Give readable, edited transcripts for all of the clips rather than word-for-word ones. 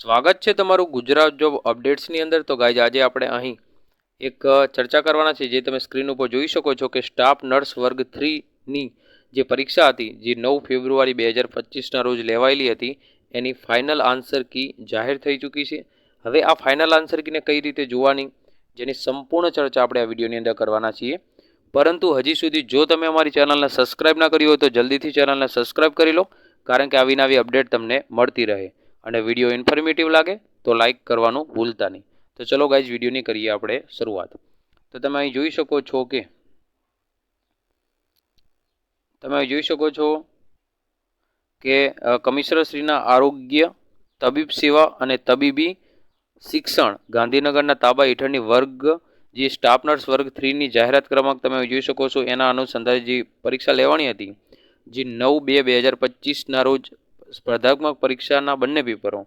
સ્વાગત છે તમારું ગુજરાત જોબ અપડેટ્સની અંદર। તો ગાઈઝ આજે આપણે અહીં એક ચર્ચા કરવાના છે, જે તમે સ્ક્રીન ઉપર જોઈ શકો છો કે સ્ટાફ નર્સ વર્ગ 3ની જે પરીક્ષા હતી, જે 9 ફેબ્રુઆરી 2025ના રોજ લેવાયેલી હતી, એની ફાઇનલ આન્સર કી જાહેર થઈ ચૂકી છે। હવે આ ફાઇનલ આન્સર કીને કઈ રીતે જોવાની, જેની સંપૂર્ણ ચર્ચા આપણે આ વિડીયોની અંદર કરવાના છીએ। પરંતુ હજી સુધી જો તમે અમારી ચેનલને સબસ્ક્રાઇબ ના કરી હોય તો જલ્દીથી ચેનલને સબસ્ક્રાઇબ કરી લો, કારણ કે આવી નવી અપડેટ તમને મળતી રહે। અને વિડીયો ઇન્ફોર્મેટિવ લાગે તો લાઇક કરવાનું ભૂલતા નહીં। તો ચલો ગાઈઝ વિડીયોની કરીએ આપણે શરૂઆત। તો તમે અહીં જોઈ શકો છો કે કમિશનરશ્રીના આરોગ્ય, તબીબ સેવા અને તબીબી શિક્ષણ ગાંધીનગરના તાબા હેઠળની વર્ગ જે સ્ટાફ નર્સ વર્ગ 3ની જાહેરાત ક્રમાંક તમે જોઈ શકો છો, એના અનુસંધાને જે પરીક્ષા લેવાની હતી, જે 9/2/2025ના રોજ સ્પર્ધાત્મક પરીક્ષાના બંને પેપરો,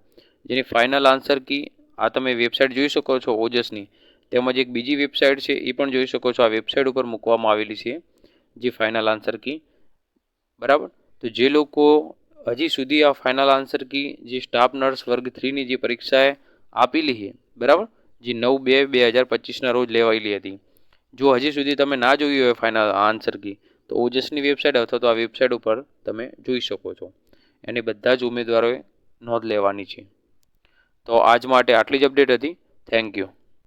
જેની ફાઇનલ આન્સર કી આ તમે વેબસાઇટ જોઈ શકો છો ઓજસની, તેમજ એક બીજી વેબસાઇટ છે એ પણ જોઈ શકો છો। આ વેબસાઇટ ઉપર મૂકવામાં આવેલી છે જે ફાઇનલ આન્સર કી, બરાબર। તો જે લોકો હજી સુધી આ ફાઇનલ આન્સર કી જે સ્ટાફ નર્સ વર્ગ 3ની જે પરીક્ષાએ આપેલી છે, બરાબર, જે 9/2/2025ના રોજ લેવાયેલી હતી, જો હજી સુધી તમે ના જોઈ હોય ફાઇનલ આન્સર કી, તો ઓજસની વેબસાઇટ અથવા તો આ વેબસાઇટ ઉપર તમે જોઈ શકો છો। એની બધા જ ઉમેદવારોએ નોંધ લેવાની છે। તો આજ માટે આટલી જ અપડેટ હતી। Thank you.